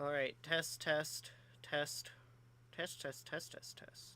Alright, test, test, test, test, test, test, test, test.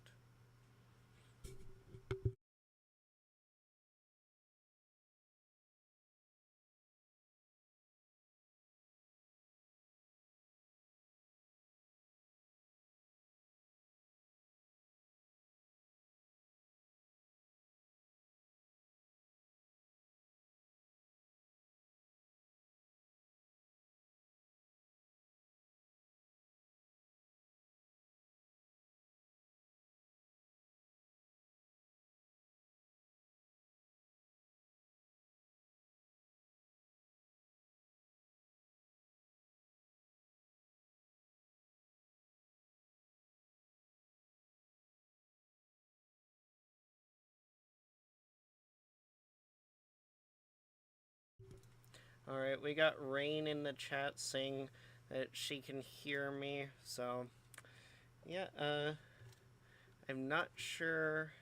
Alright, we got Rain in the chat saying that she can hear me, so yeah, I'm not sure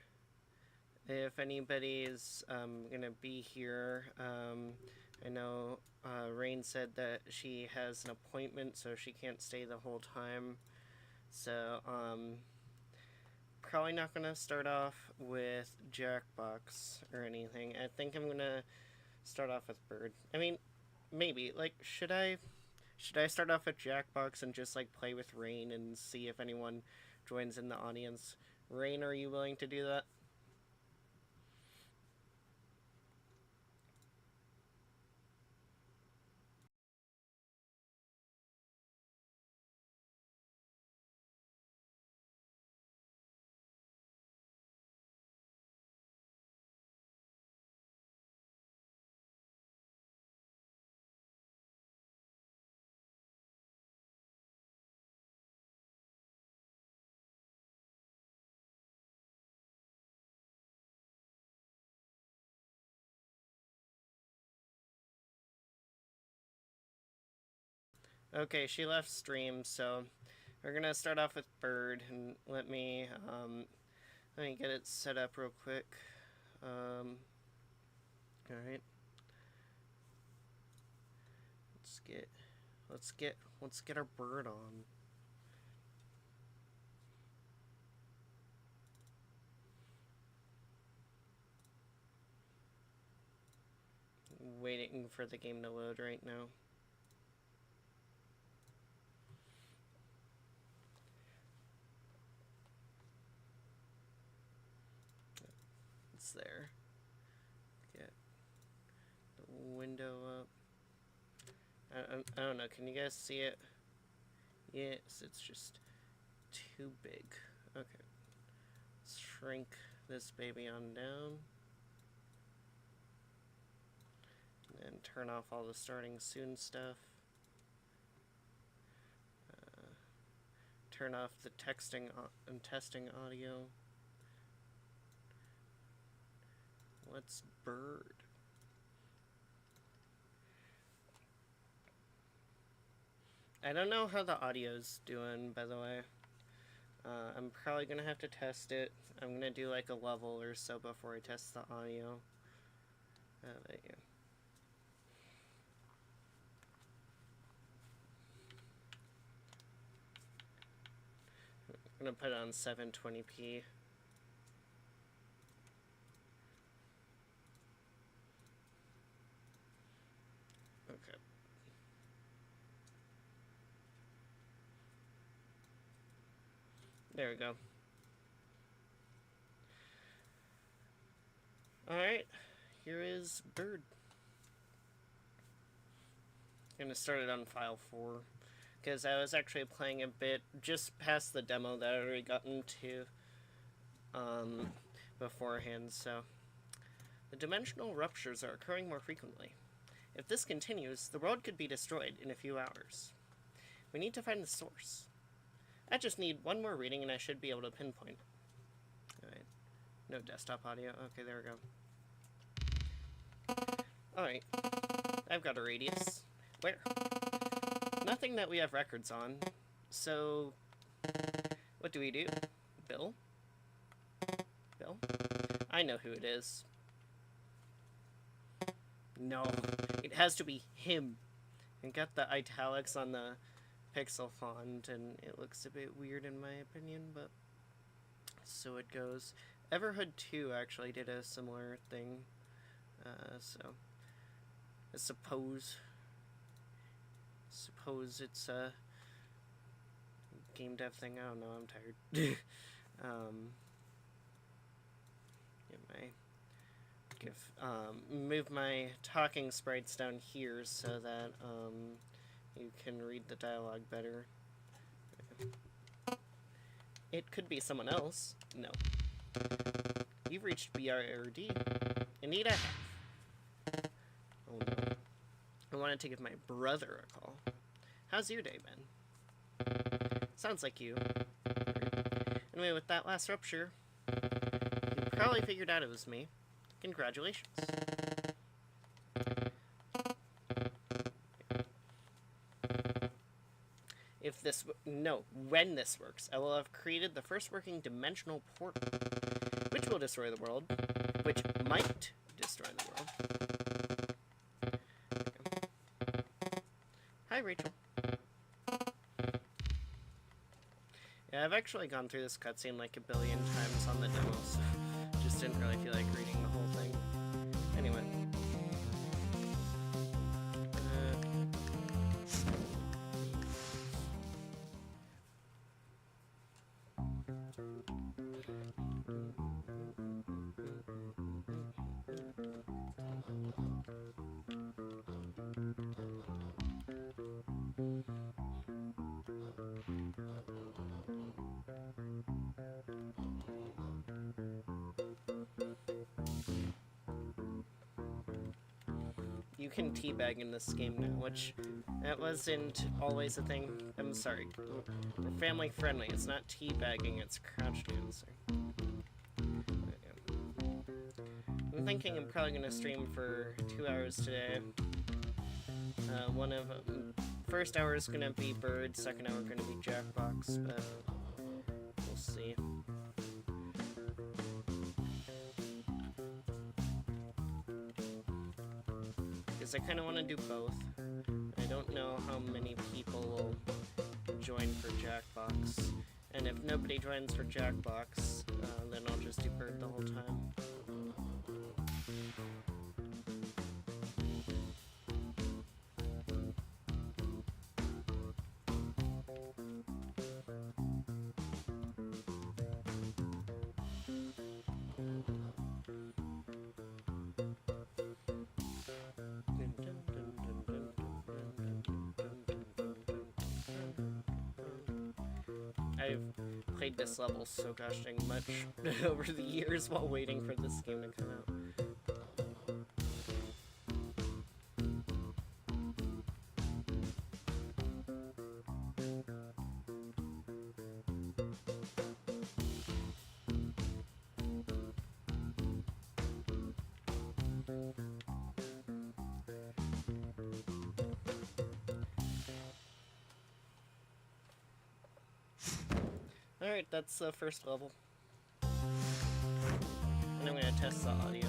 if anybody's gonna be here. I know Rain said that she has an appointment, so she can't stay the whole time. So, probably not gonna start off with Jackbox or anything. I think I'm gonna start off with B.I.R.D. I mean, maybe. Like, should I start off with Jackbox and just like play with Rain and see if anyone joins in the audience? Rain, are you willing to do that? Okay, she left stream, so we're gonna start off with B.I.R.D. and let me get it set up real quick. All right. Let's get our B.I.R.D. on. Waiting for the game to load right now. It's there. Get the window up. I don't know. Can you guys see it? Yes, it's just too big. Okay. Let's shrink this baby on down. And turn off all the starting soon stuff. Turn off the texting and testing audio. What's B.I.R.D? I don't know how the audio's doing, by the way. I'm probably gonna have to test it. I'm gonna do like a level or so before I test the audio. But yeah. I'm gonna put it on 720p. Okay. There we go. Alright, here is B.I.R.D. I'm gonna start it on file 4. Because I was actually playing a bit just past the demo that I already gotten to beforehand, so. The dimensional ruptures are occurring more frequently. If this continues, the world could be destroyed in a few hours. We need to find the source. I just need one more reading and I should be able to pinpoint. Alright. No desktop audio. Okay, there we go. Alright. I've got a radius. Where? Nothing that we have records on. So, what do we do? Bill? Bill? I know who it is. No, it has to be him. And got the italics on the pixel font, and it looks a bit weird in my opinion, but so it goes. Everhood 2 actually did a similar thing, so I suppose it's a game dev thing. I don't know, I'm tired. Move my talking sprites down here so that you can read the dialogue better. It could be someone else. No. You've reached B.R.D. Indeed I have. Oh no. I wanted to give my brother a call. How's your day been? Sounds like you. Anyway, with that last rupture, you probably figured out it was me. Congratulations. When this works, I will have created the first working dimensional portal, which will destroy the world, which might destroy the world. Okay. Hi, Rachel. Yeah, I've actually gone through this cutscene like a billion times on the demo, so just didn't really feel like reading the whole thing. Anyway. You can teabag in this game now, which that wasn't always a thing. I'm sorry. We're family friendly. It's not teabagging, it's crouch dancing. I'm thinking I'm probably going to stream for 2 hours today. One of first hour is going to be B.I.R.D, second hour going to be Jackbox, but we'll see. I kind of want to do both. I don't know how many people will join for Jackbox, and if nobody joins for Jackbox, then I'll just do B.I.R.D the whole time. I've played this level so gosh dang much over the years while waiting for this game to come out. Alright, that's the first level. And I'm gonna test the audio.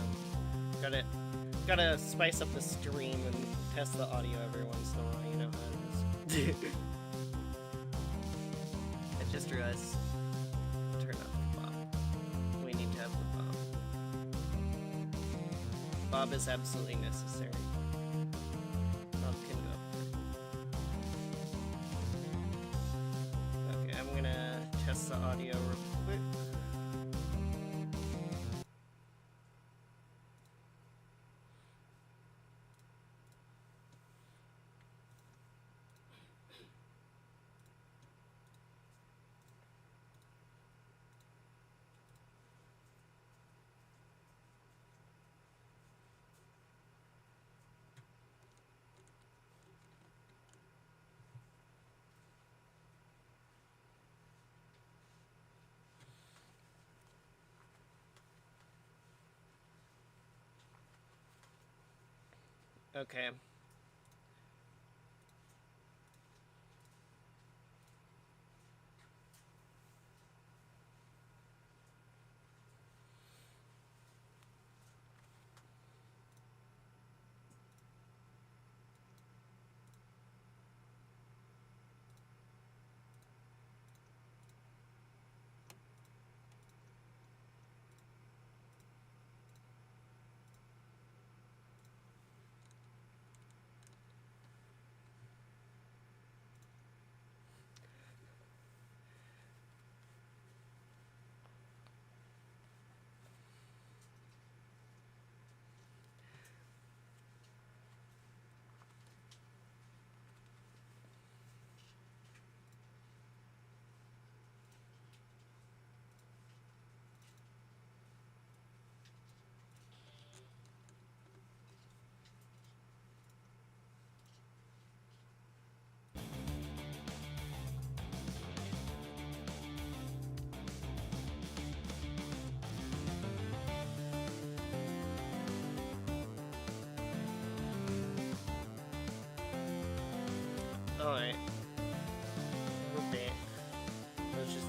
Gotta spice up the stream and test the audio every once in a while, you know how it is. I just realized, turn off the Bob. We need to have the Bob. Bob is absolutely necessary. Bob can go up there. Okay, I'm gonna test the audio real quick. Okay.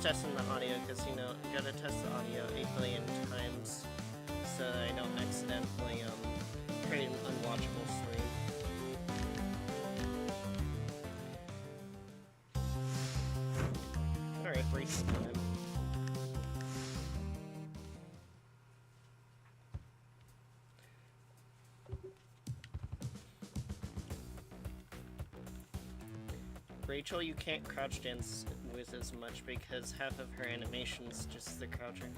testing the audio because, you know, you gotta test the audio 8 billion times so that I don't accidentally create an unwatchable stream. Alright, break time. Rachel, you can't crouch dance with as much because half of her animation's just the crouching.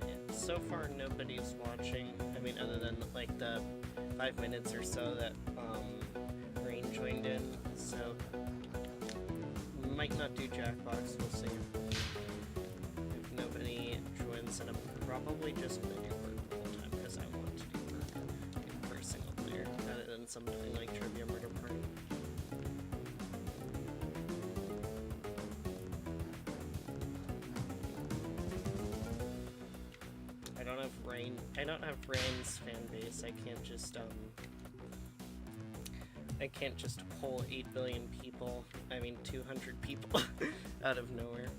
Yeah, so far nobody's watching. I mean, other than like the 5 minutes or so that Rain joined in, so might not do Jackbox, we'll see. If nobody joins, then I'm probably just gonna do work the whole time because I want to do work for a single player rather than something like Trivia Murder Party. I don't have Rain's fan base. I can't just pull 8 billion people, I mean 200 people, out of nowhere.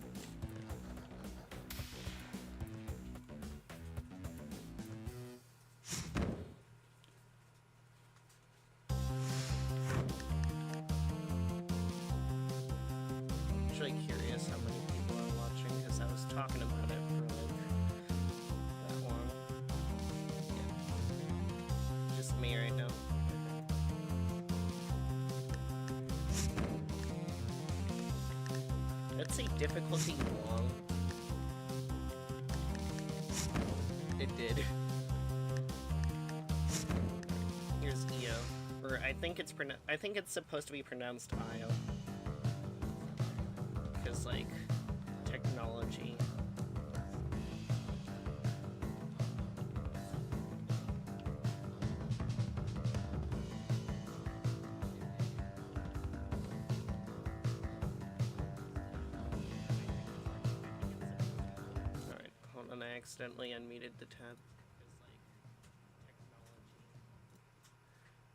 I'm actually curious how many people are watching, because I was talking about it for like that long. Yeah. Just me right now. Let's say difficulty long. It did. Here's Io, or I think it's supposed to be pronounced Io, because like technology. I accidentally unmuted the tab.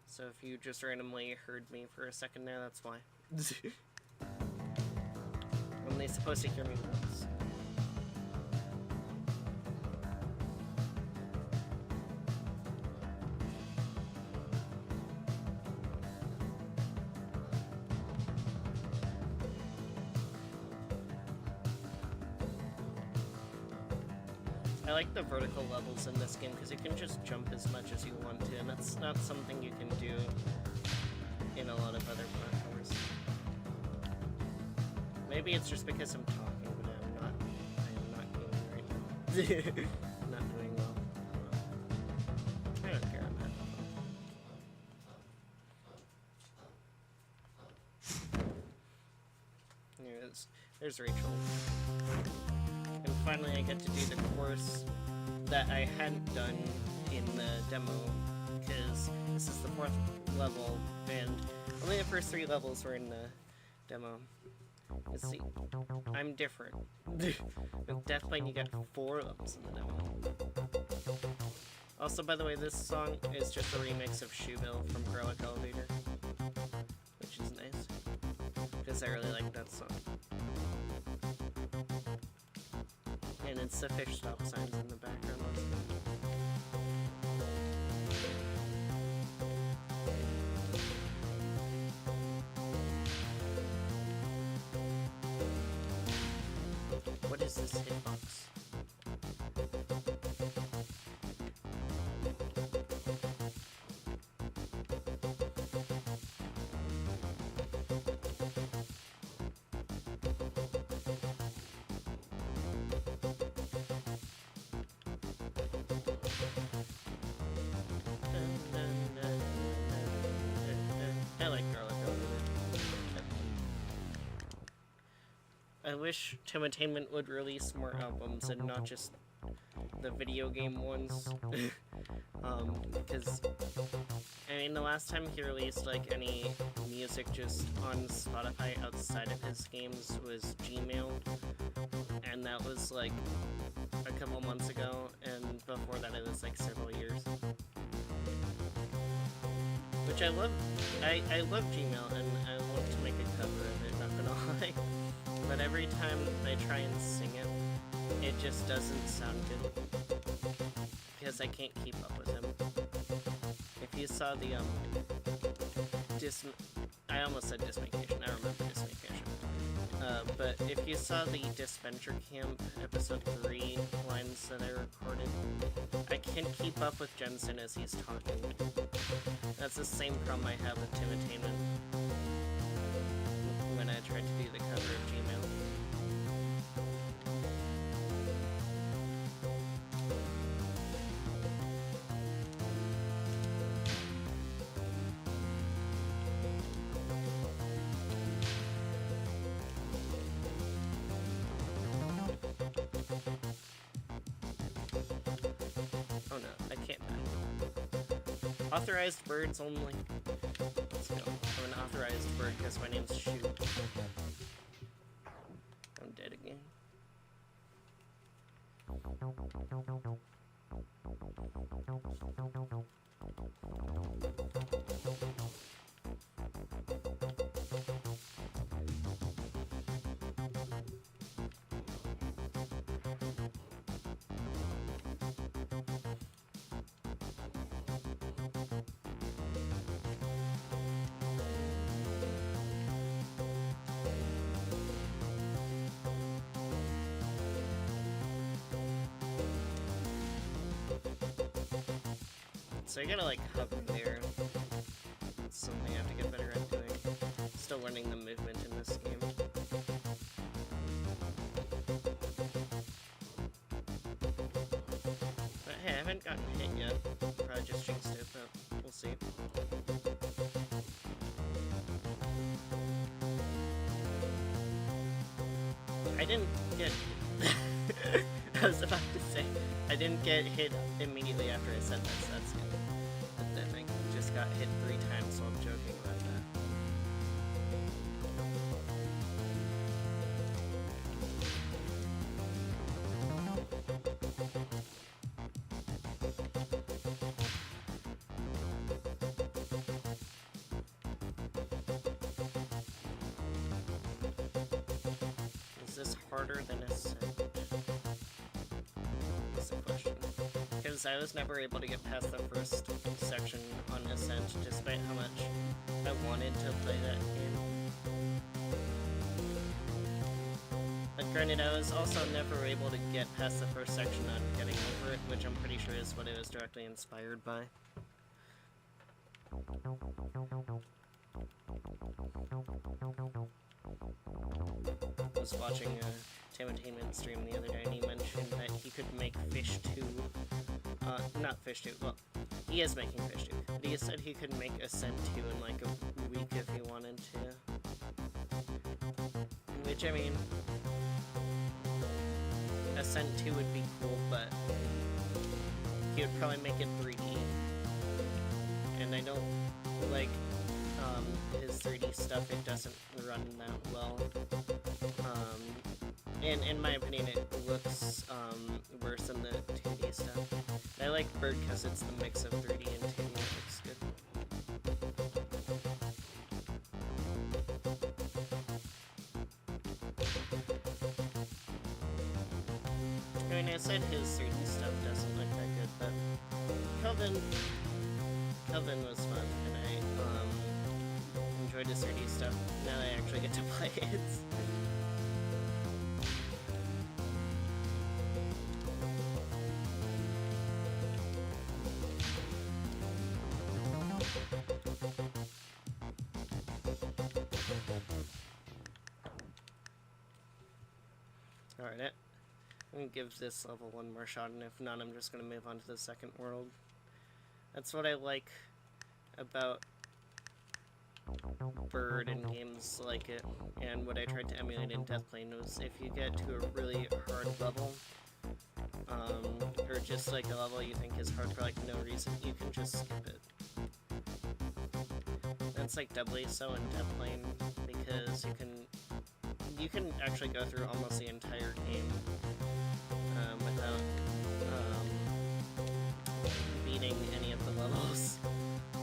So if you just randomly heard me for a second there, that's why. I'm only supposed to hear me once. I like the vertical levels in this game because you can just jump as much as you want to, and that's not something you can do in a lot of other platforms. Maybe it's just because I'm talking, but I am not doing right now. Not doing well. I don't care, I'm happy. There's Rachel. And finally I get to do the course that I hadn't done in the demo, because this is the 4th level, and only the first 3 levels were in the demo. Let's see, I'm different. With Deathplane you get 4 levels in the demo. Also, by the way, this song is just a remix of Shoeville from Garlic Elevator, which is nice, because I really like that song. And it's the fish stop signs in the background. What is this hitbox? I like Garlic Elevator. I wish Timetainment would release more albums and not just the video game ones. Because, I mean, the last time he released, like, any music just on Spotify outside of his games was Gmail. and that was like a couple months ago, and before that it was like several years. Which I love. I love Gmail, and I love to make a cover of it, not gonna lie. But every time I try and sing it, it just doesn't sound good. Because I can't keep up with him. If you saw the, I almost said dismacation, I remember dismacation. But if you saw the Disventure Camp episode 3 lines that I recorded, I can't keep up with Jensen as he's talking. That's the same problem I have with Tim Attainment when I tried to do the cover of Gmail. Oh no, I can't. Authorized birds only. Let's go. I'm an authorized bird because my name's Shoot. I'm dead again. So you gotta like hover there. It's something I have to get better at doing. Still learning the movement in this game. But hey, I haven't gotten hit yet. Probably just jinxed it, but we'll see. I didn't get... I was about to say, I didn't get hit immediately after I said that, so that's good. But then I just got hit 3 times, so I'm joking about that. Is this harder than Ascent? That's the question. Because I was never able to get past the first section on Ascent, despite how much I wanted to play that game. But granted, I was also never able to get past the first section on Getting Over It, which I'm pretty sure is what it was directly inspired by. I was watching a Tim Attainment stream the other day, and he mentioned that he could make Fish 2, not Fish 2, well, he is making Fish 2, but he said he could make Ascent 2 in like a week if he wanted to. Which, I mean, Ascent 2 would be cool, but he would probably make it 3D. And I don't like his 3D stuff, it doesn't run that well. And in my opinion, it looks worse than the 2D stuff. I like B.I.R.D because it's the mix of 3D and 2D that looks good. I mean, I said his 3D stuff doesn't look that good, but Kelvin was fun, and I enjoyed his 3D stuff. Now I actually get to play it. Alright, I'm gonna give this level one more shot, and if not, I'm just gonna move on to the second world. That's what I like about B.I.R.D and games like it, and what I tried to emulate in Deathplane was if you get to a really hard level, or just like a level you think is hard for like no reason, you can just skip it. That's like doubly so in Deathplane, because you can actually go through almost the entire game without beating any of the levels. A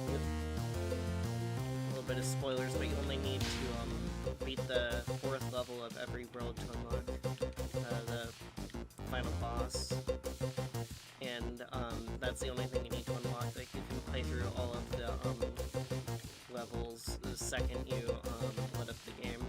little bit of spoilers, but you only need to beat the 4th level of every world to unlock the final boss. And that's the only thing you need to unlock. Like, you can play through all of the levels the second you load up the game.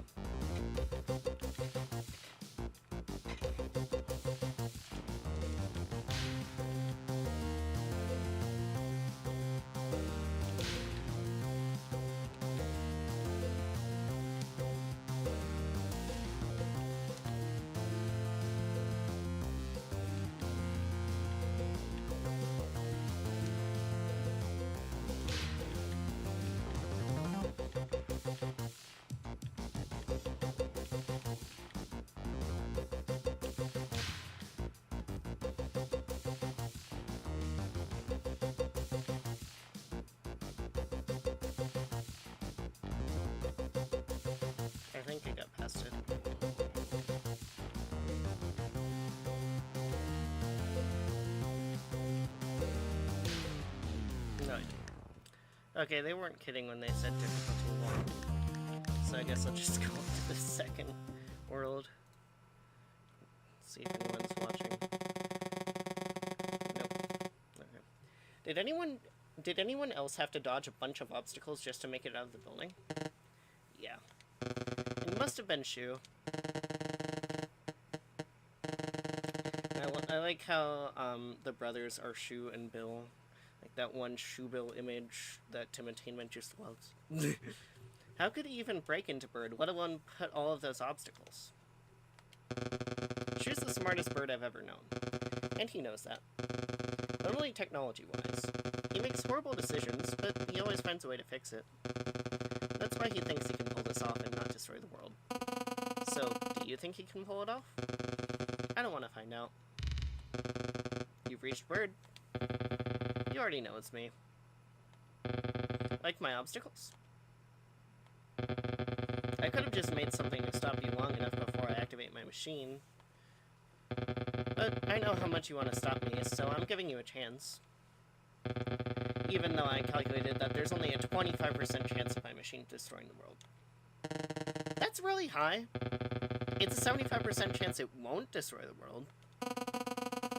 I think I got past it. No, I didn't. Okay, they weren't kidding when they said difficulty 1. So I guess I'll just go up to the second world. See if anyone's watching. Nope. Okay. Did anyone else have to dodge a bunch of obstacles just to make it out of the building? Yeah. It must have been Shu. I like how the brothers are Shu and Bill. Like that one Shu Bill image that Tim Entertainment just loves. How could he even break into B.I.R.D, let alone put all of those obstacles? Shu's the smartest bird I've ever known. And he knows that. Not only technology-wise. He makes horrible decisions, but he always finds a way to fix it. That's why he thinks he can pull this off and not destroy the world. So, do you think he can pull it off? I don't want to find out. You've reached B.I.R.D. You already know it's me. Like my obstacles? I could have just made something to stop you long enough before I activate my machine. But I know how much you want to stop me, so I'm giving you a chance. Even though I calculated that there's only a 25% chance of my machine destroying the world. That's really high. It's a 75% chance it won't destroy the world.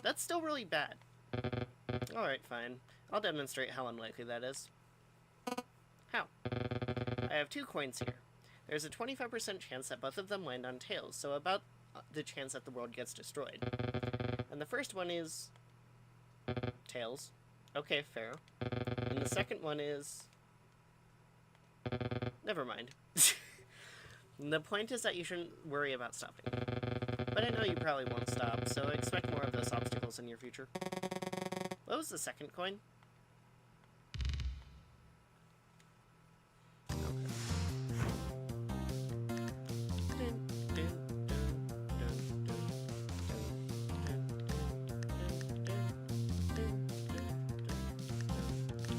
That's still really bad. Alright, fine. I'll demonstrate how unlikely that is. How? I have 2 coins here. There's a 25% chance that both of them land on tails, so about the chance that the world gets destroyed. And the first one is... tails. Okay, fair. And the second one is... never mind. The point is that you shouldn't worry about stopping. But I know you probably won't stop, so expect more of those obstacles in your future. What was the second coin?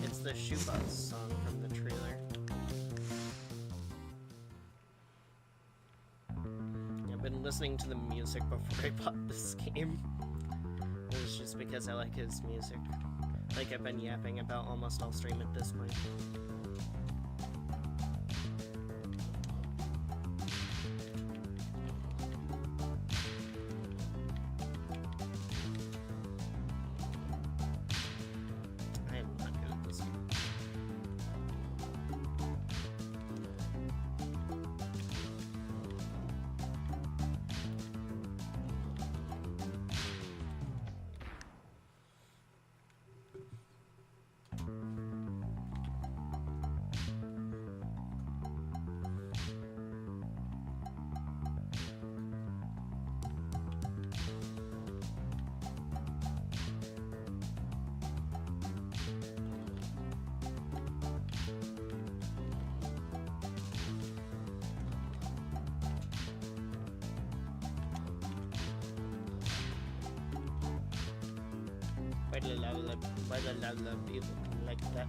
It's the Shoebox song from the trailer. I've been listening to the music before I bought this game. It's just because I like his music. Like I've been yapping about almost all stream at this point. I am not good at this game. Why the love people like that?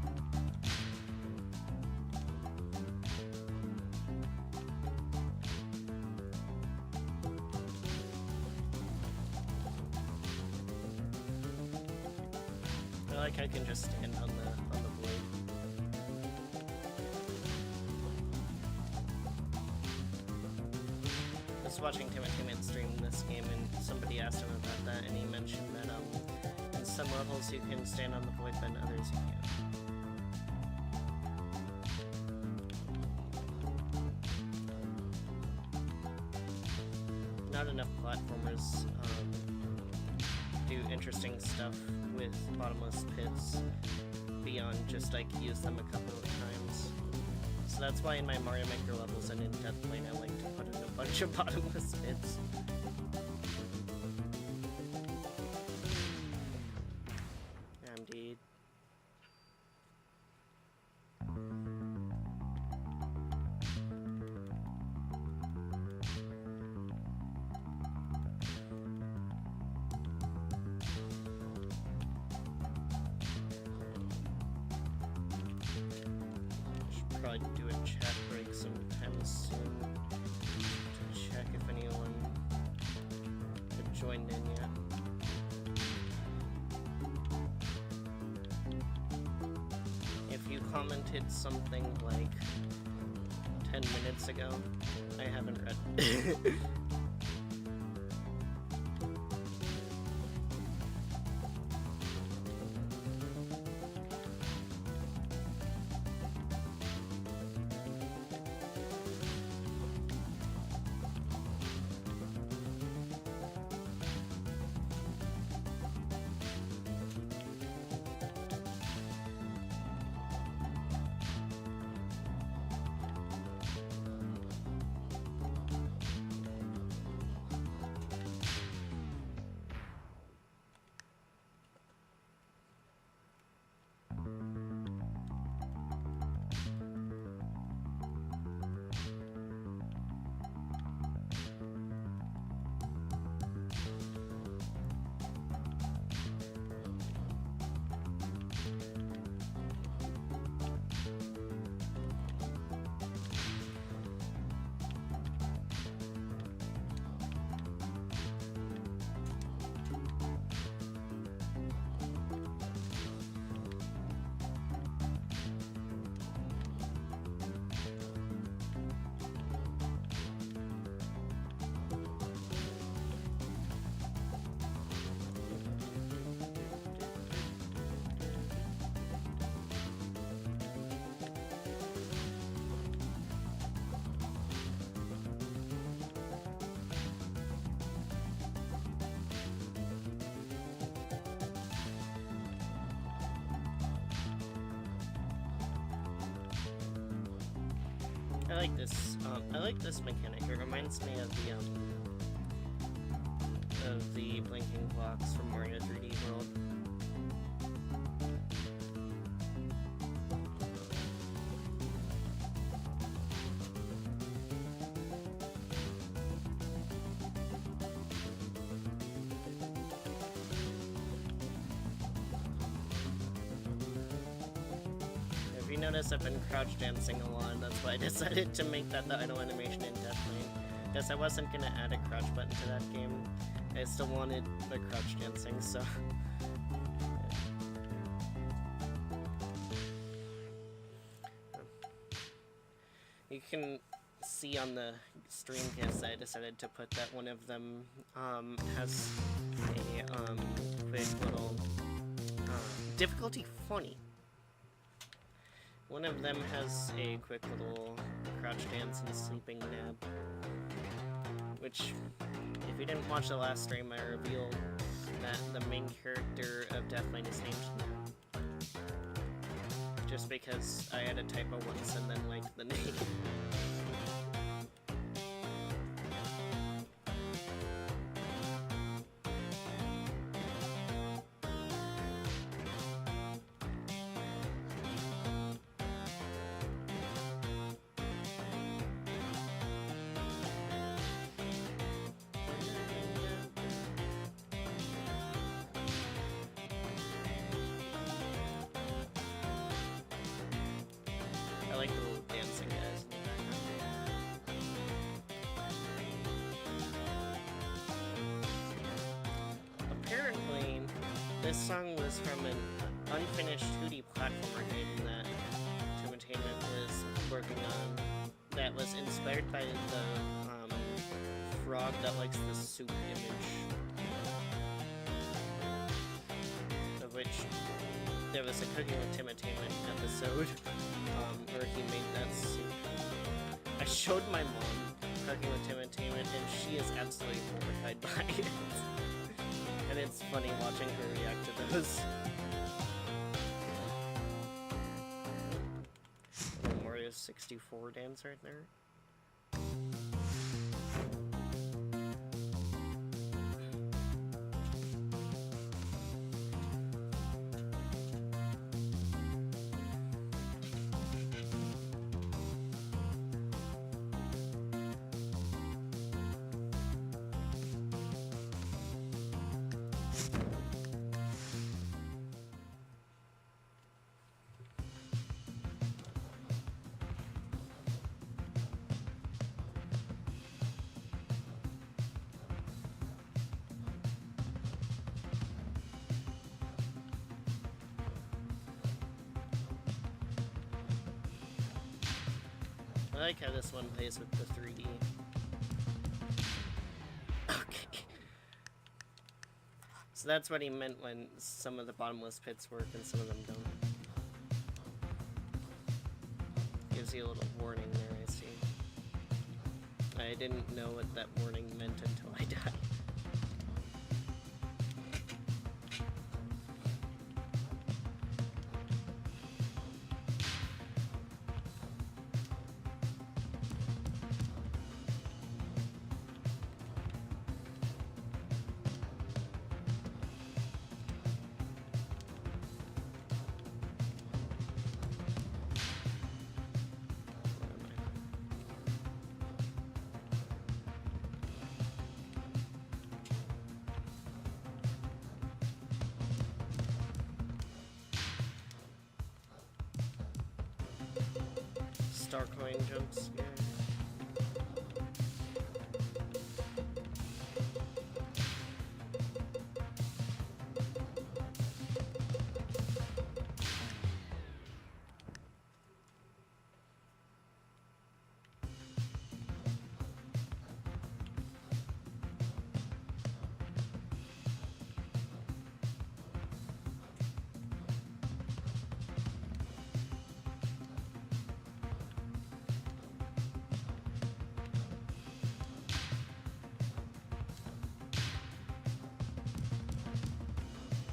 like I can just stand on the blade. I was watching Timothy stream this game, and somebody asked him about that, and he mentioned that in some levels you can stand on the void, but in others you can't. Not enough platformers do interesting stuff with bottomless pits beyond just like use them a couple of times. So that's why in my Mario Maker levels and in Deathplane I like to put in a bunch of bottomless pits. Indeed. Probably do a chat break sometime soon to check if anyone had joined in yet. If you commented something like 10 minutes ago, I haven't read. I like this mechanic. It reminds me of the blinking blocks from Mario 3D World. Notice I've been crouch dancing a lot, that's why I decided to make that the idle animation in Deathplane. Guess I wasn't gonna add a crouch button to that game. I still wanted the crouch dancing, so... You can see on the stream guess I decided to put that one of them has a quick little difficulty 20. One of them has a quick little crouch dance and sleeping nap, which, if you didn't watch the last stream, I revealed that the main character of Deathplane is named Nap. Just because I had a typo once and then liked the name. I like the little dancing guys in the background. Apparently, This song was from an unfinished 2D platformer game that Entertainment was working on, that was inspired by the frog that likes the soup image, of which there was a Cooking with Tim Entertainment episode where he made that soup. I showed my mom Cooking with Tim Entertainment, and she is absolutely horrified by it. And it's funny watching her react to those. Mario 64 dance right there. I like how this one plays with the 3D. Okay. So that's what he meant when some of the bottomless pits work and some of them don't. Gives you a little warning there, I see. I didn't know what that warning meant until I died. Star coin jumps. Yeah.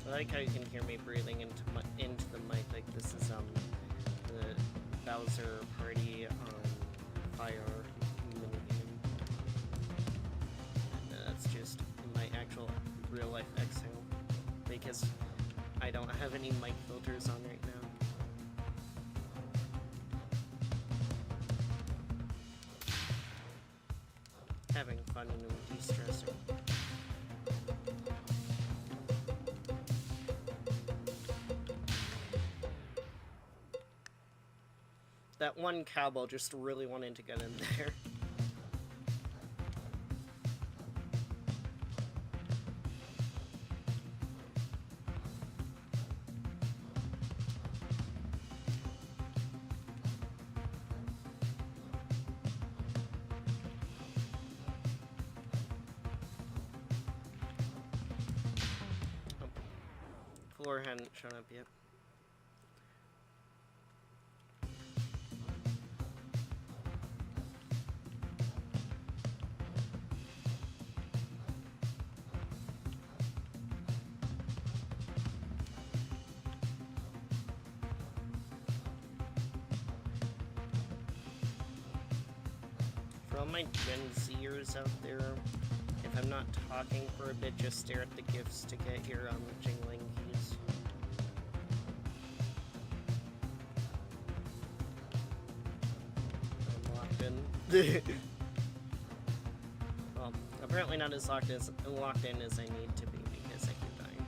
I like how you can hear me breathing into the mic. Like this is the Bowser Party fire minigame. And that's just my actual real life exhale because I don't have any mic filters on right now. Having fun and de-stressing. That one cowbell just really wanted to get in there. Oh. Floor hadn't shown up yet. For all my Gen Zers out there, if I'm not talking for a bit, just stare at the GIFs to get your jingling keys. I'm locked in. Well, apparently not as locked in as I need to be because I keep dying.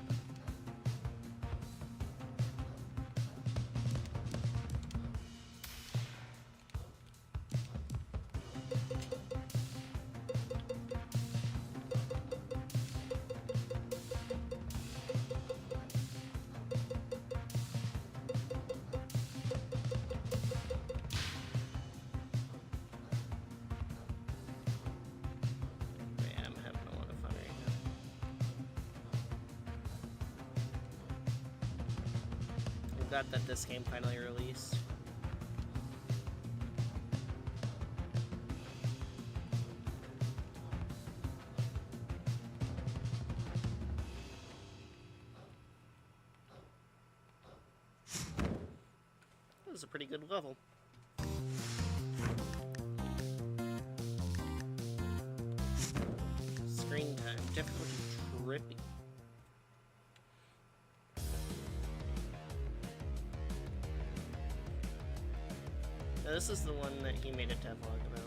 forgot that this game finally released. That was a pretty good level. Screen time. Difficulty trippy. Now, this is the one that he made a devlog about.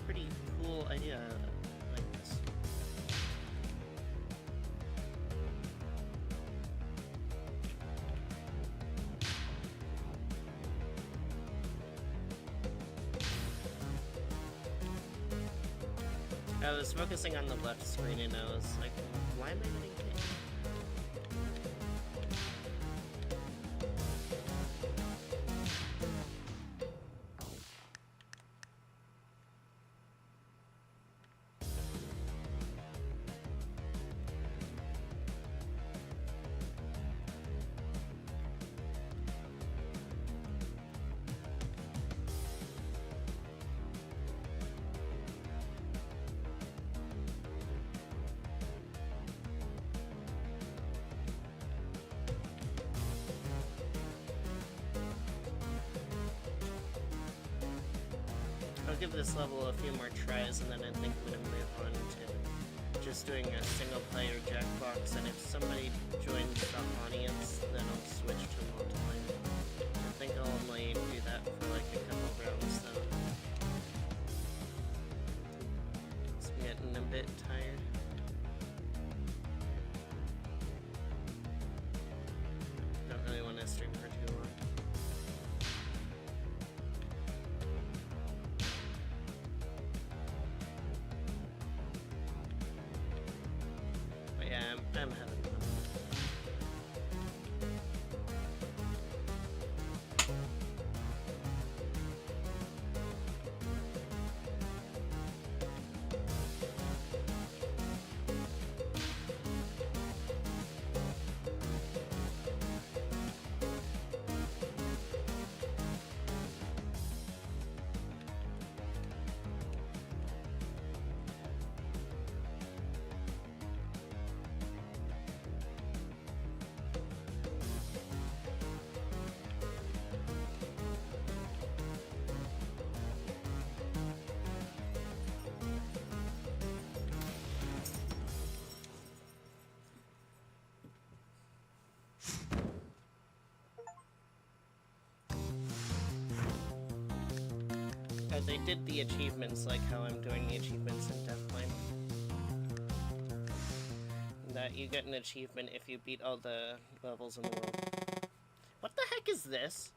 Pretty cool idea like this. I was focusing on the left screen and I was like, why am I getting hit? I'll give this level a few more tries and then I think I'm going to move on to just doing a single player Jackbox, and if somebody joins the audience then I'll switch to multiplayer. I think I'll only do that for like a couple rounds though. I'm getting a bit tired. Don't really want to stream for too long. I'm having fun. They did the achievements like how I'm doing the achievements in Deathline. That you get an achievement if you beat all the levels in the world. What the heck is this?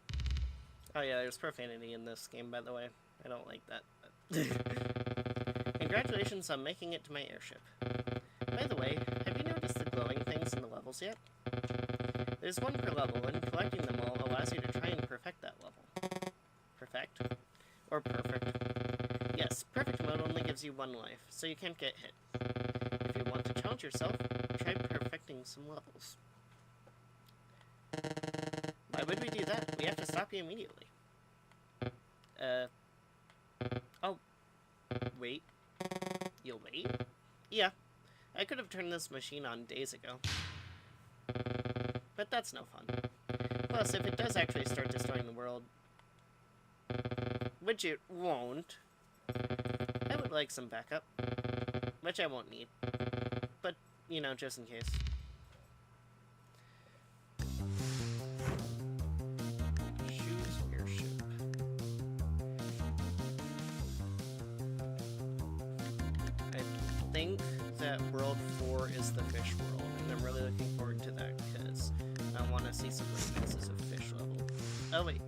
Oh yeah, there's profanity in this game, by the way. I don't like that. Congratulations on making it to my airship. By the way, have you noticed the glowing things in the levels yet? There's one per level, and collecting them all allows you to try and perfect that level. Perfect? Or perfect. Yes, perfect mode only gives you one life, so you can't get hit. If you want to challenge yourself, try perfecting some levels. Why would we do that? We have to stop you immediately. Oh. Wait. You'll wait? Yeah. I could have turned this machine on days ago. But that's no fun. Plus, if it does actually start destroying the world, which it won't, I would like some backup, which I won't need, but, you know, just in case. Choose airship. think that World 4 is the fish world, and I'm really looking forward to that because I want to see some remixes of fish level. Oh wait.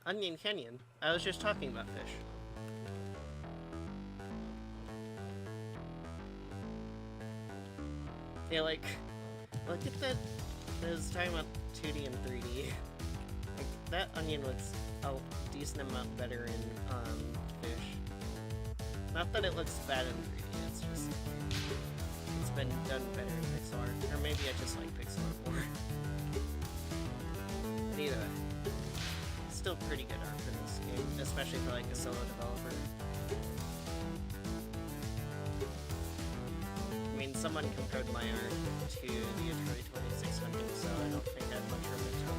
Onion Canyon. I was just talking about fish. Yeah, like, look at that. I was talking about 2D and 3D. Like, that onion looks a decent amount better in fish. Not that it looks bad in 3D, it's just it's been done better in pixel art. Or maybe I just like pixel art more. But either way, still pretty good art for this game, especially for like a solo developer. I mean, someone compared my art to the Atari 2600, so I don't think I have much room to tell.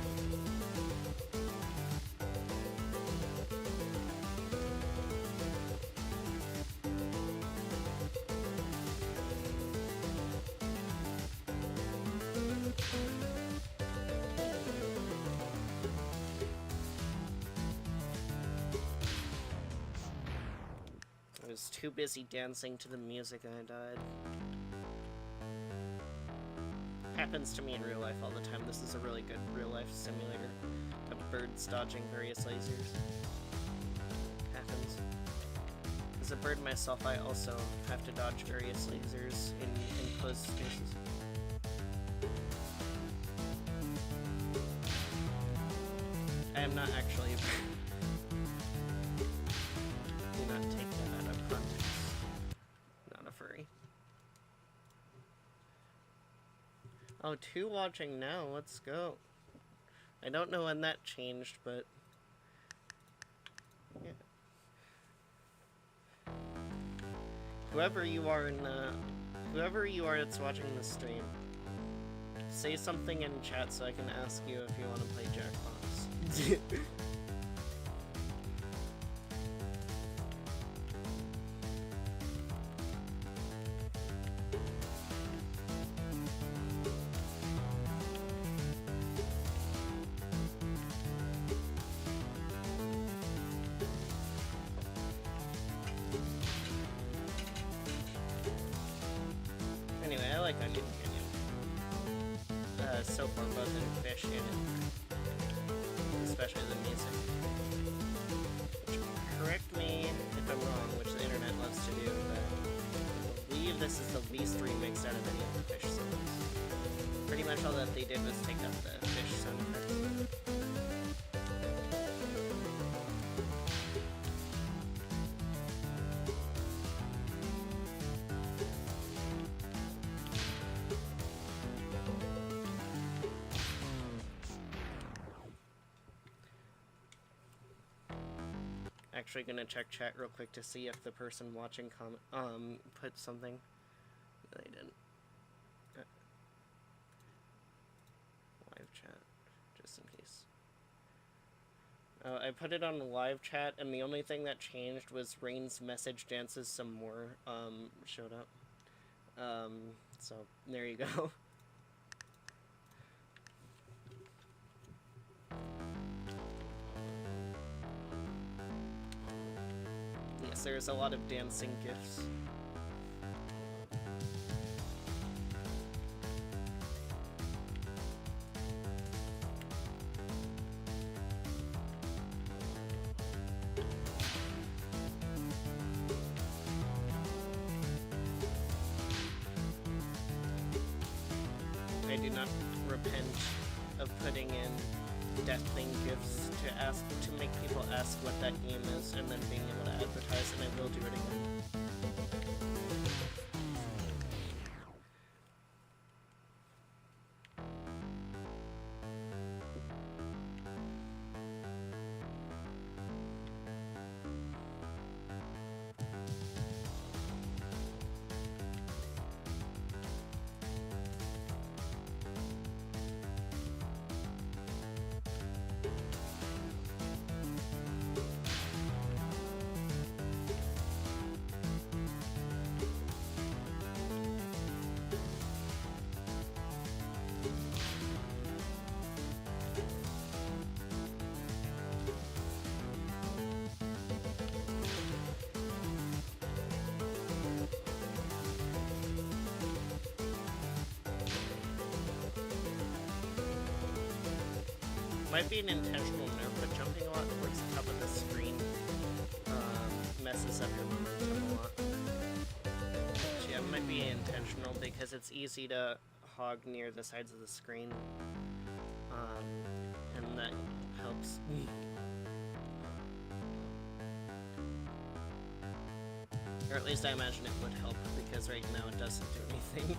I was too busy dancing to the music and I died. Happens to me in real life all the time. This is a really good real-life simulator of birds dodging various lasers. Happens. As a bird myself, I also have to dodge various lasers in enclosed spaces. I am not actually a bird. Do not take that out of context. Not a furry. Oh, 2 watching now, let's go. I don't know when that changed, but yeah. Whoever you are that's watching this stream, say something in chat so I can ask you if you want to play Jackbox. Anyway, I like Onion Canyon. So far, both in fish and in art. Especially the music. Which, correct me if I'm wrong, which the internet loves to do, but I believe this is the least remixed out of any of the fish songs. Pretty much all that they did was take out the fish sound effects. Actually gonna check chat real quick to see if the person watching put something. No, they didn't. Live chat, just in case. I put it on the live chat, and the only thing that changed was Rain's message dances some more showed up. So there you go. Yes, there's a lot of dancing gifs. I do not repent of putting in that thing gifts to make people ask what that game is and then being able to advertise, and I will do it again. might be an intentional nerf, but jumping a lot towards the top of the screen messes up your momentum a lot. So yeah, it might be intentional because it's easy to hog near the sides of the screen, and that helps. Or at least I imagine it would help, because right now it doesn't do anything.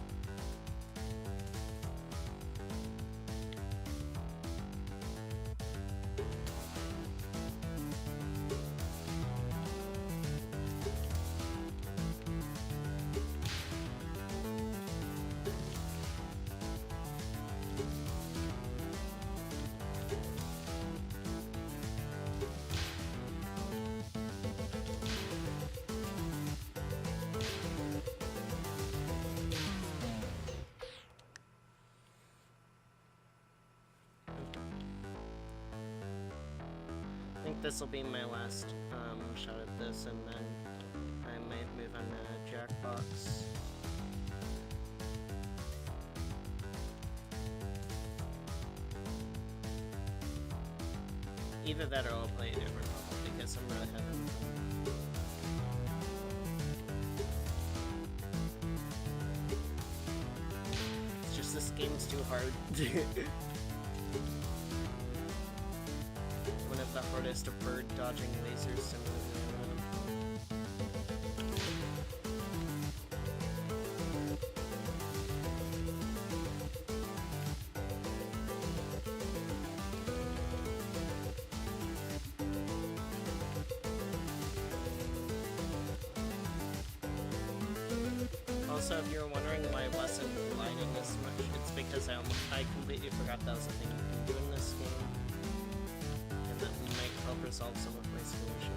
I think this will be my last shot at this, and then I might move on to Jackbox. Either that or I'll play a different level, because I'm really having fun. It's just this game's too hard. One of the hardest of bird dodging lasers similar to around. Also, if you're wondering why I wasn't gliding as much, it's because I completely forgot that was a thing you can do in this game. And that might help resolve some of my solution.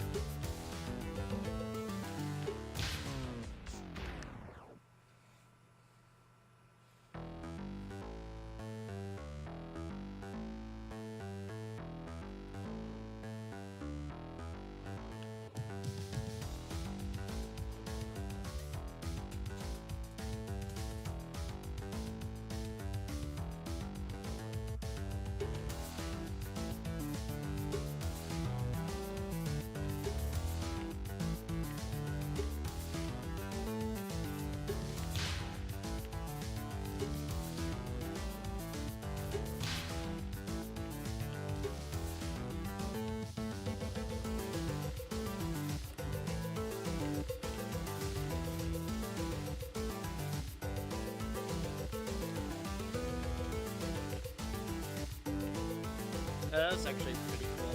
That was actually pretty cool.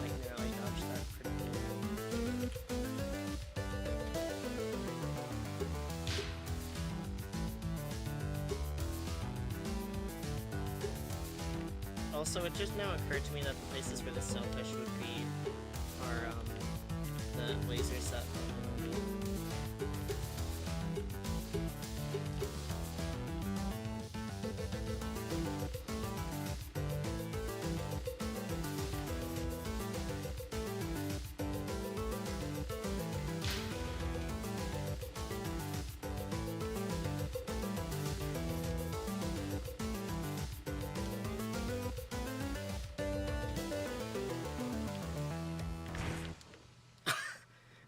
Like, narrowly dodged that pretty good. Also, it just now occurred to me that the places where the sailfish would be are the lasers that will be.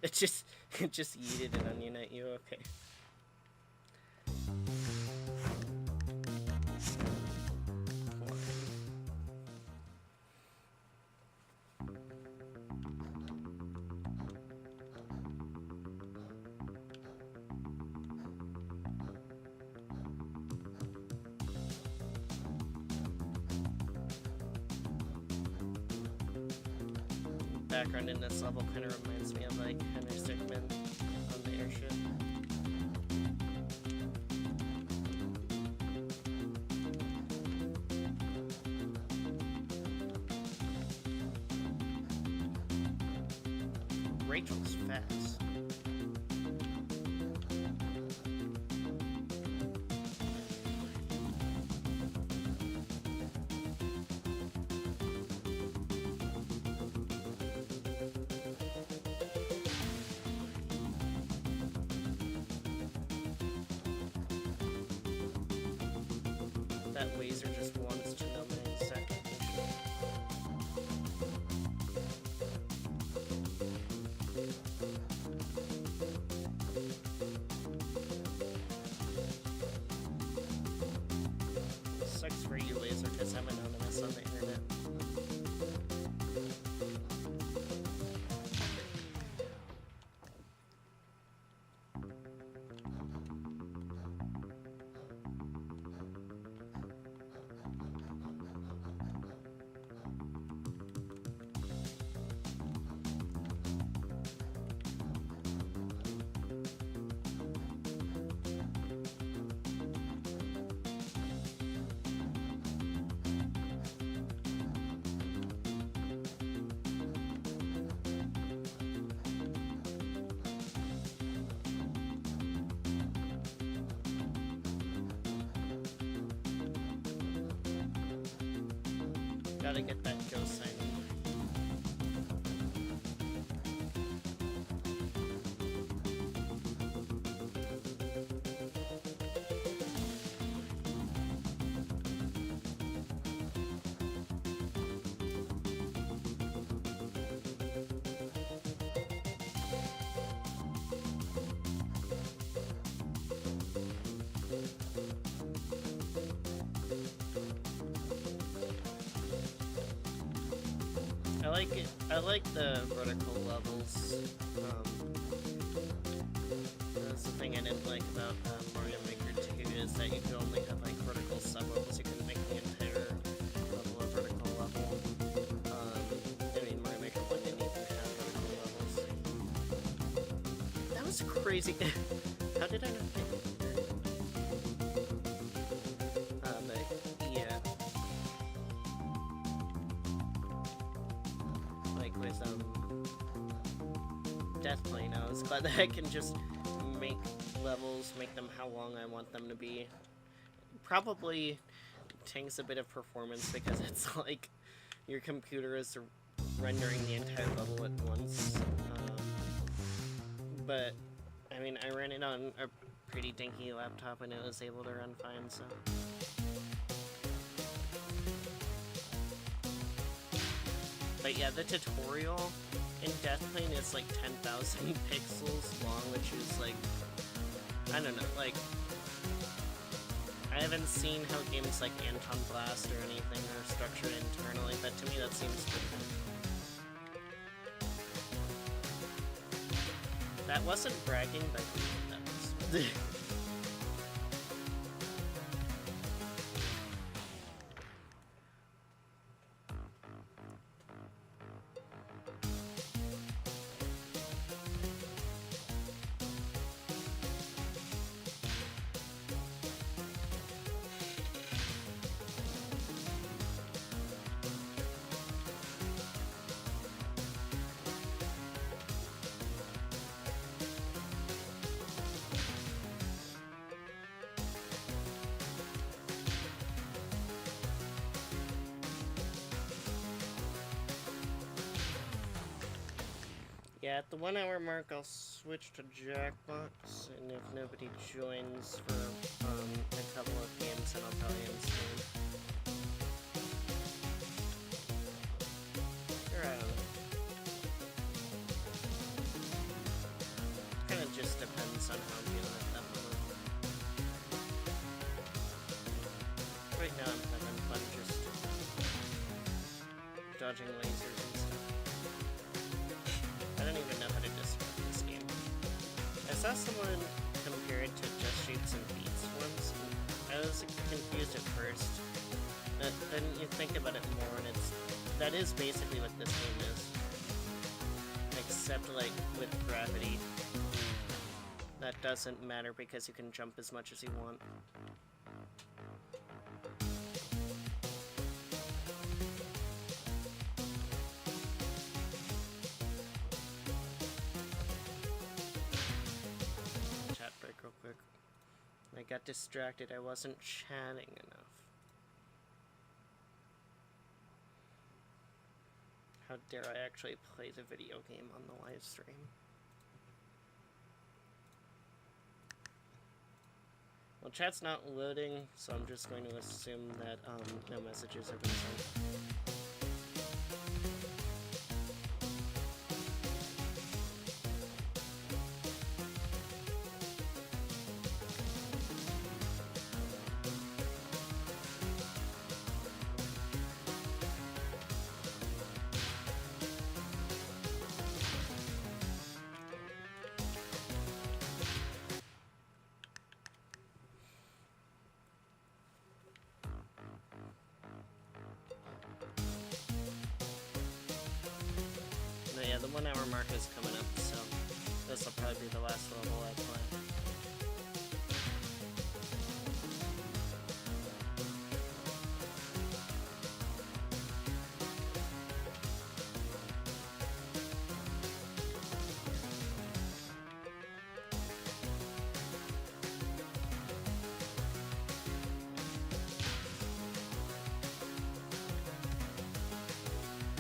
It just yeeted an onion at you, okay. Background in this level kind of reminds me of like Henry Stickmin on the airship. Rachel's fast. That laser just wants to know my exact location. gotta get that ghost sign. I like it. I like the vertical levels. That's the thing I didn't like about Mario Maker 2 is that you could only have like vertical sublevels. You couldn't make the entire level a vertical level. I mean, Mario Maker 1 didn't even have vertical levels. That was crazy. How did I not think of that? But yeah. With Deathplane, I was glad that I can just make levels, make them how long I want them to be. Probably takes a bit of performance because it's like your computer is rendering the entire level at once. But I mean, I ran it on a pretty dinky laptop and it was able to run fine, so. But yeah, the tutorial in Deathplane is like 10,000 pixels long, which is like, I don't know, like, I haven't seen how games like Anton Blast or anything are structured internally, but to me that seems different. That wasn't bragging, but that was. Yeah, at the 1 hour mark, I'll switch to Jackbox, and if nobody joins for a couple of games, then I'll probably end stream. Or I don't know. Kind of just depends on how I'm feeling at that moment. Right now, I'm having fun just dodging lasers and stuff. I don't even know how to describe this game. I saw someone compare it to Just Shapes and Beats once, and I was confused at first. But then you think about it more, and that is basically what this game is. Except, like, with gravity. That doesn't matter because you can jump as much as you want. Real quick. I got distracted. I wasn't chatting enough. How dare I actually play the video game on the live stream? Well, chat's not loading, so I'm just going to assume that no messages have been sent. Yeah, the 1 hour mark is coming up, so this will probably be the last level I play.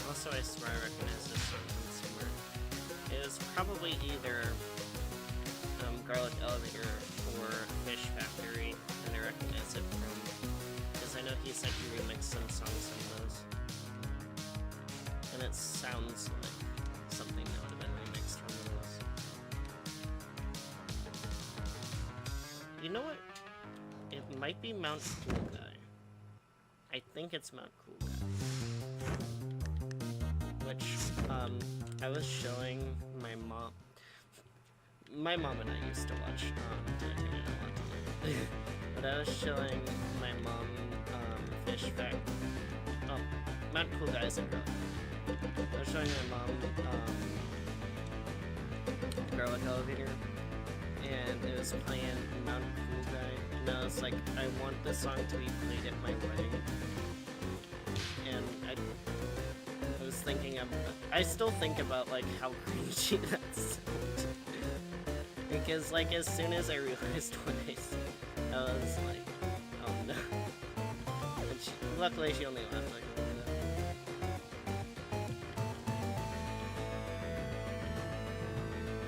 Also, I swear I recognize this song from somewhere. It was probably either Garlic Elevator or Fish Factory that I recognize it from. Because I know he said he remixed some songs from those. And it sounds like something that would have been remixed from those. You know what? It might be Mount Cool Guy. I think it's Mount Cool Guy. Which, I was showing my mom. My mom and I used to watch, but I was showing my mom, Fish Fact. Oh, Mount Cool Guy isn't Garlic. I was showing my mom, Garlic Elevator, and it was playing Mount Cool Guy, and I was like, I want this song to be played at my wedding. And I was thinking I still think about, like, how cringy that sounded. Because, like, as soon as I realized what I said, I was like, oh no. And luckily she only laughed like a little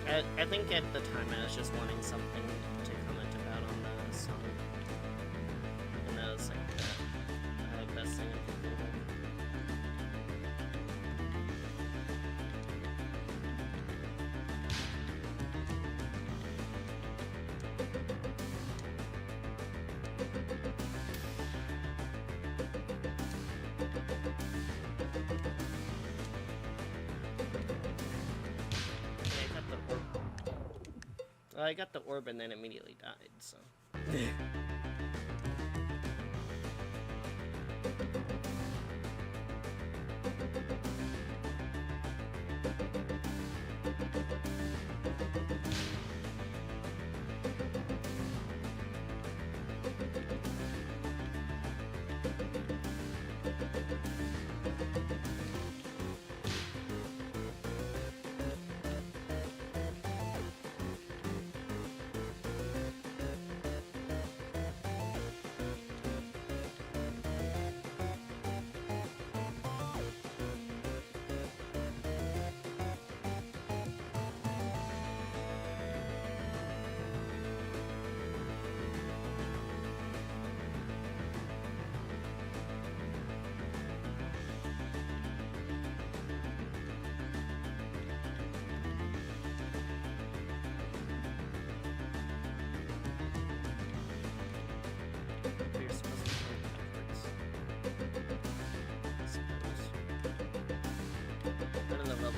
bit. I think at the time I was just wanting something to comment about on the song. And that was, like, the best thing I could think of. I got the orb and then immediately died, so.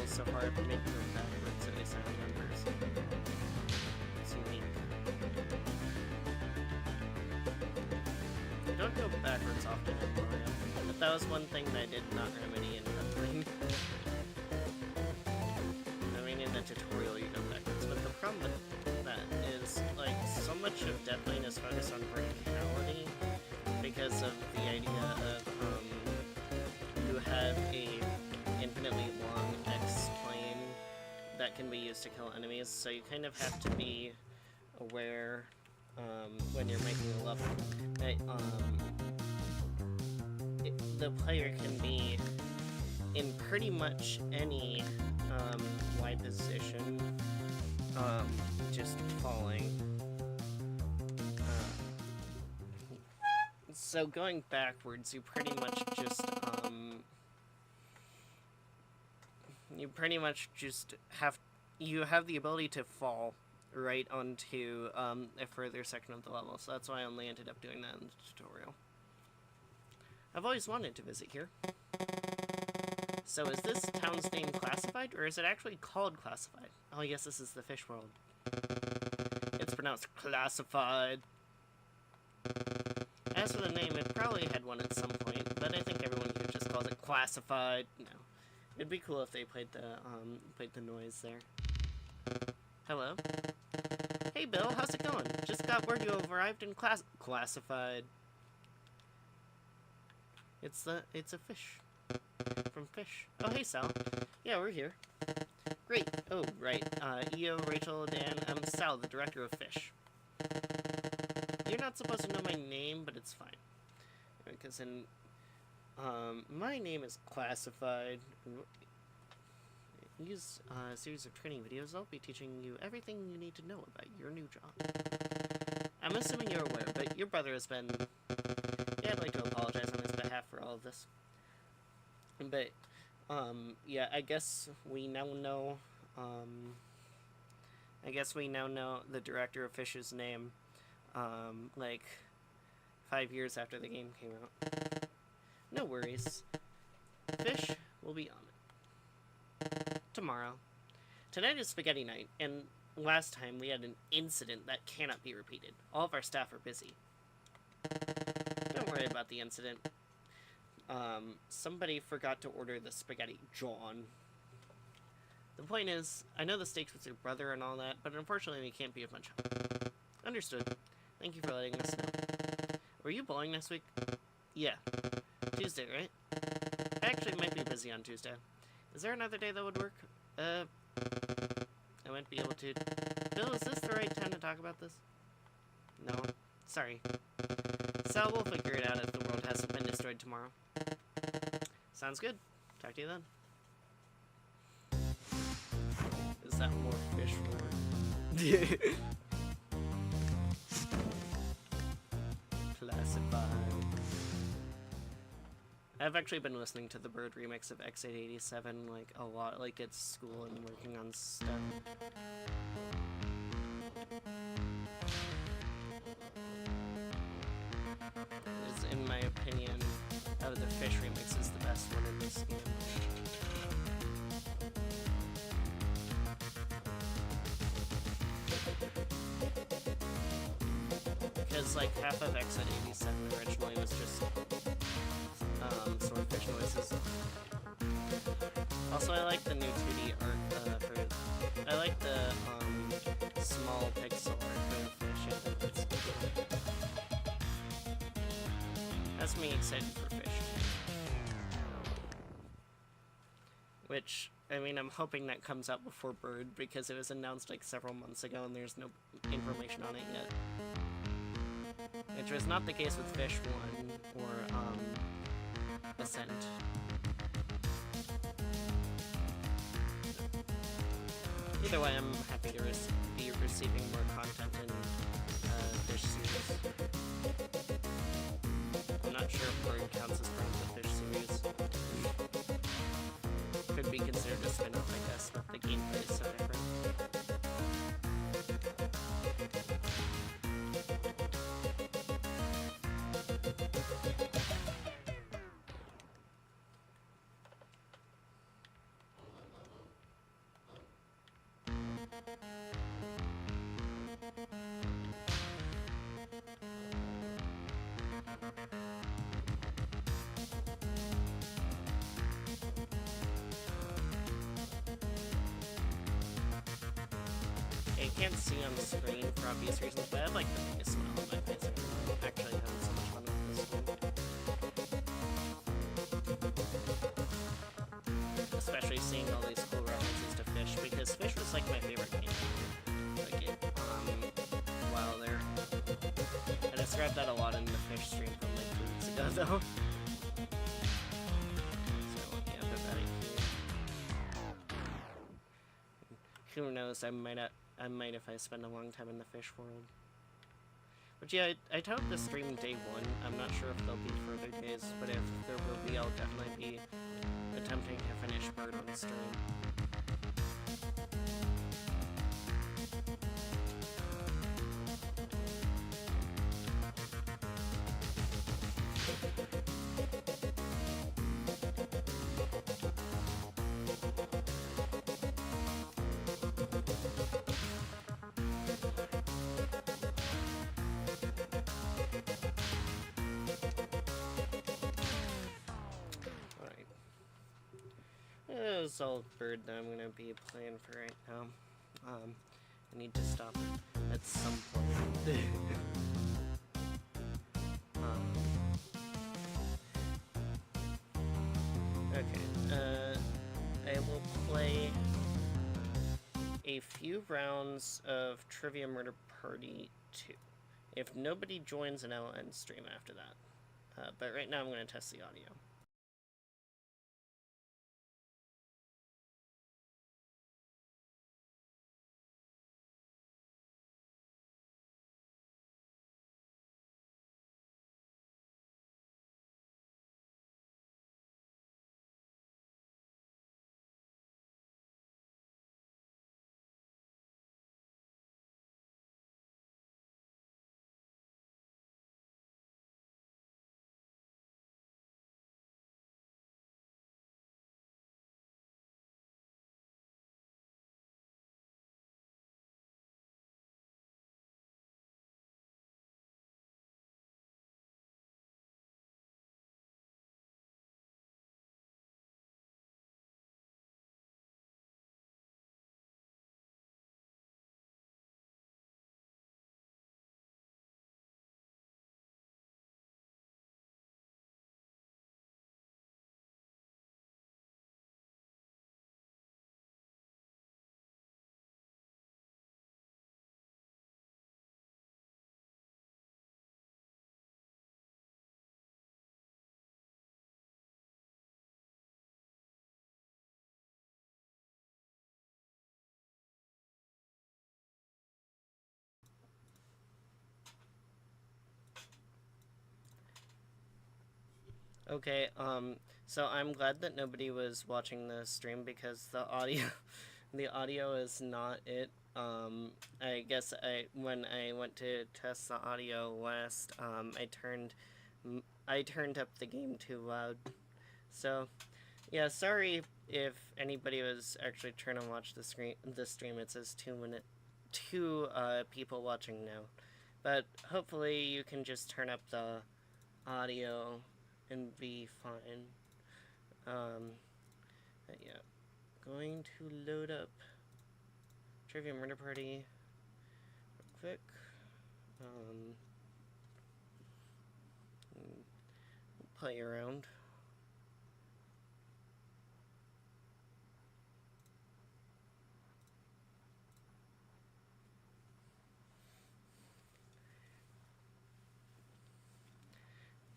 So hard making them backwards and they sound numbers. It's unique. You don't go backwards often in Mario, but that was one thing that I did not remedy in Cutling. I mean, in the tutorial you go backwards, but the problem with that is, like, so much of Deathling is focused on verticality because of the idea of, you have a infinitely long X plane that can be used to kill enemies, so you kind of have to be aware when you're making a level that the player can be in pretty much any Y position, just falling. So going backwards, you pretty much just have the ability to fall right onto a further section of the level, so that's why I only ended up doing that in the tutorial. I've always wanted to visit here. So is this town's name classified, or is it actually called classified? Oh yes, this is the fish world. It's pronounced classified. As for the name, it probably had one at some point, but I think everyone here just calls it classified. No. It'd be cool if they played the noise there. Hello? Hey Bill, how's it going? Just got word you have arrived in classified. It's a fish. From Fish. Oh, hey Sal. Yeah, we're here. Great. Oh, right. EO, Rachel, Dan, I'm Sal, the director of Fish. You're not supposed to know my name, but it's fine. Because My name is Classified. In these series of training videos, I'll be teaching you everything you need to know about your new job. I'm assuming you're aware, but your brother has been... Yeah, I'd like to apologize on his behalf for all of this. But, yeah, I guess we now know, the director of Fish's name, like, 5 years after the game came out. No worries. Fish will be on it. Tomorrow. Tonight is spaghetti night, and last time we had an incident that cannot be repeated. All of our staff are busy. Don't worry about the incident. Somebody forgot to order the spaghetti. John. The point is, I know the stakes with your brother and all that, but unfortunately we can't be of much help. Understood. Thank you for letting us know. Were you bowling next week? Yeah. Tuesday, right? I actually might be busy on Tuesday. Is there another day that would work? I might be able to... Bill, is this the right time to talk about this? No. Sorry. So we'll figure it out if the world hasn't been destroyed tomorrow. Sounds good. Talk to you then. Is that more fish word? Classified. I've actually been listening to the B.I.R.D remix of X887 like a lot, like at school and working on stuff. Is, in my opinion, out of the fish remix is the best one in this game. Because like half of X887 originally was just swordfish noises. Also, I like the new 2D art for... I like the small pixel art for the fish. I think it's cool. That's me excited for fish. Which, I mean, I'm hoping that comes out before B.I.R.D because it was announced like several months ago and there's no information on it yet. Which was not the case with Fish 1 or Ascent. Either way, I'm happy to be receiving more content in Fish series. I'm not sure if B.I.R.D counts as part of the Fish series. Could be considered a spin-off, I guess, but the gameplay is so different. I can't see on the screen for obvious reasons, but I have like the biggest smile on my face. I'm actually having so much fun with this one. Especially seeing all these cool references to Fish, because Fish was like my favorite game. Like it, while there. I described that a lot in the Fish stream from like 2 weeks ago, though. So, yeah, put that in here. Who knows, I might if I spend a long time in the fish world. But yeah, I titled the stream day 1. I'm not sure if there'll be further days, but if there will be, I'll definitely be attempting to finish B.I.R.D on stream. This is all B.I.R.D that I'm gonna be playing for right now. I need to stop it at some point. Okay, I will play a few rounds of Trivia Murder Party 2. If nobody joins, then I'll end stream after that. But right now I'm going to test the audio. Okay, so I'm glad that nobody was watching the stream because the audio, the audio is not it. I guess when I went to test the audio last, I turned up the game too loud. So, yeah, sorry if anybody was actually trying to watch the stream. It says 2 people watching now, but hopefully you can just turn up the audio and be fine. But yeah, going to load up Trivia Murder Party real quick. Play around.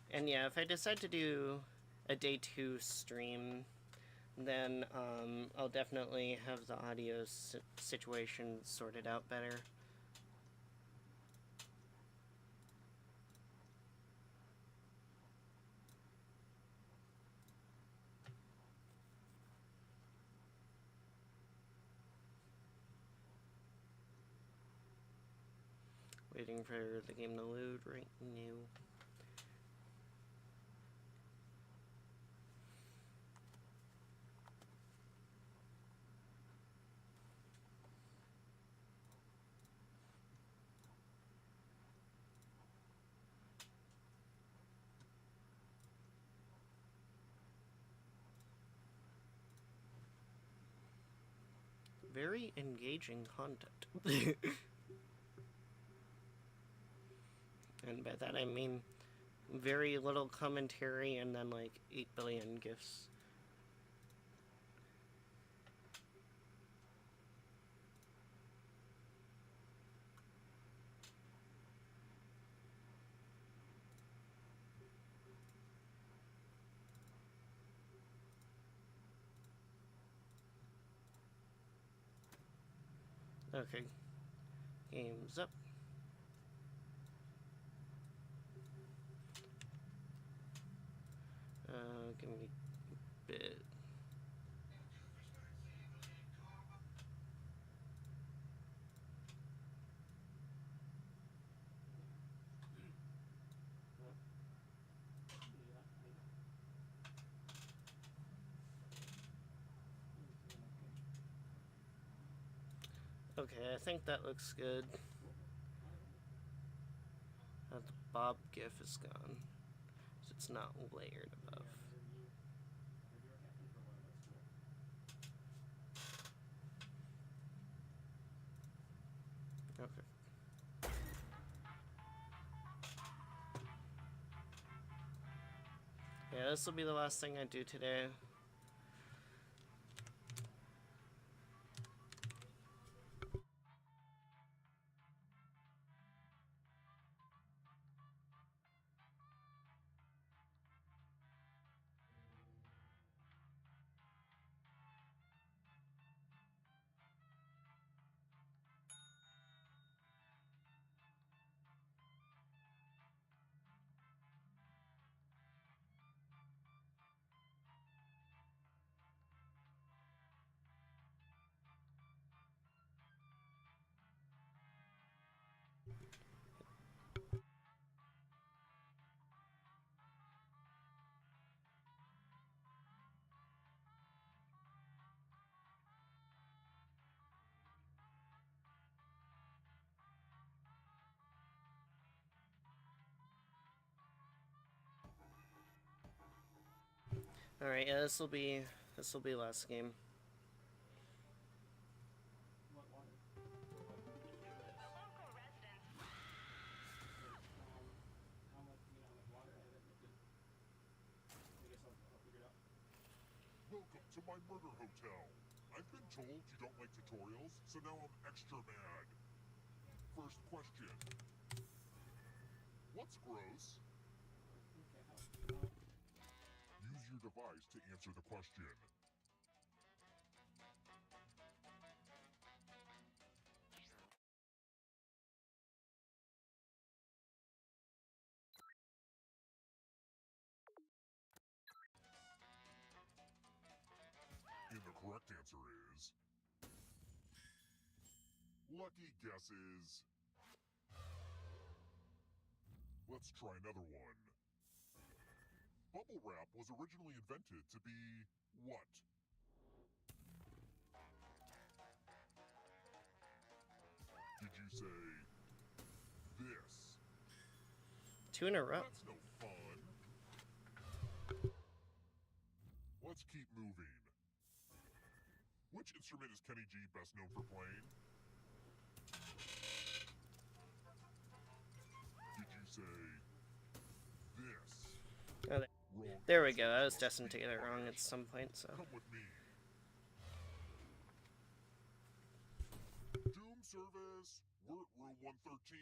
And yeah, if I decide to do a day 2 stream, then I'll definitely have the audio situation sorted out better. Waiting for the game to load right now. Very engaging content. And by that I mean very little commentary and then like 8 billion GIFs. Okay, game's up. Give me a bit. Okay, I think that looks good. The Bob GIF is gone, so it's not layered above. Okay. Yeah, this will be the last thing I do today. Alright, yeah, this will be last game. Welcome to my murder hotel. I've been told you don't like tutorials, so now I'm extra mad. First question. What's gross? Use your device to answer the question. answer is... Lucky guesses. Let's try another one. Bubble wrap was originally invented to be what? Did you say this? 2 in a row. That's no fun. Let's keep moving. Which instrument is Kenny G best known for playing? Did you say this? Oh, Wrong there we go. I was answers destined must to be get it wrong at punished. some point, so. Come with me. Doom service. We're at room 113.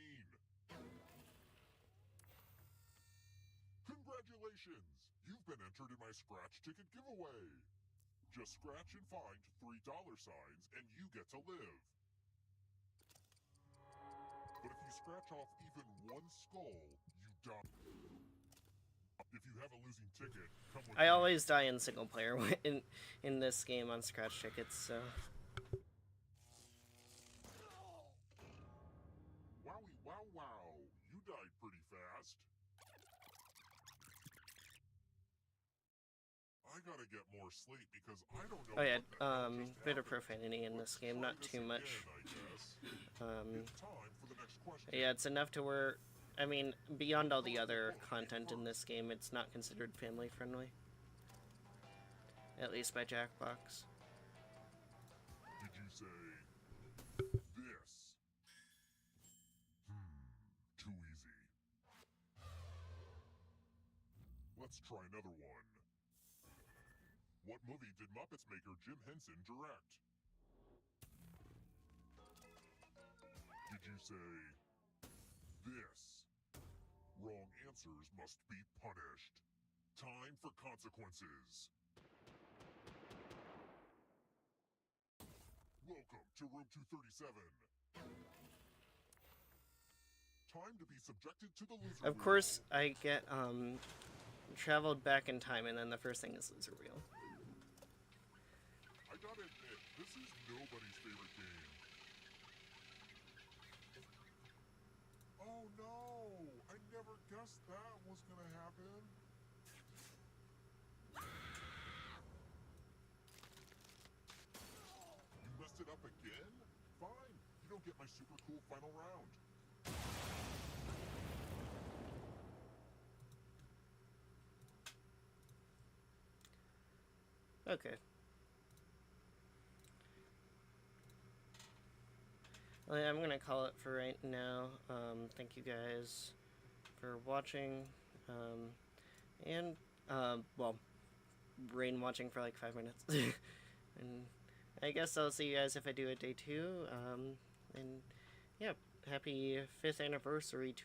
Congratulations! You've been entered in my scratch ticket giveaway. Just scratch and find $3 signs and you get to live. But if you scratch off even one skull, you die. If you have a losing ticket, come with I me. always die in single player in this game on scratch tickets, so. Wowie wow wow, you died pretty fast. I gotta get more sleep because I don't know Oh yeah, what the hell just bit of happened. profanity in this Let's game, try not this too much. again, I guess. It's time for the next question. Yeah, it's enough to where, I mean, beyond all the other content in this game, it's not considered family friendly. At least by Jackbox. Did you say this? Too easy. Let's try another one. What movie did Muppets maker Jim Henson direct? Did you say this? Wrong answers must be punished. Time for consequences. Welcome to room 237. Time to be subjected to the loser Of course, I get, traveled back in time, and then the first thing is loser wheel. I gotta admit, this is nobody's favorite game. Oh no! I never guessed that was gonna happen. You messed it up again? Fine, you don't get my super cool final round. Okay. Well, yeah, I'm gonna call it for right now. Thank you guys for watching. And, well, brain watching for like 5 minutes. And I guess I'll see you guys if I do a day 2. And yeah, happy 5th anniversary to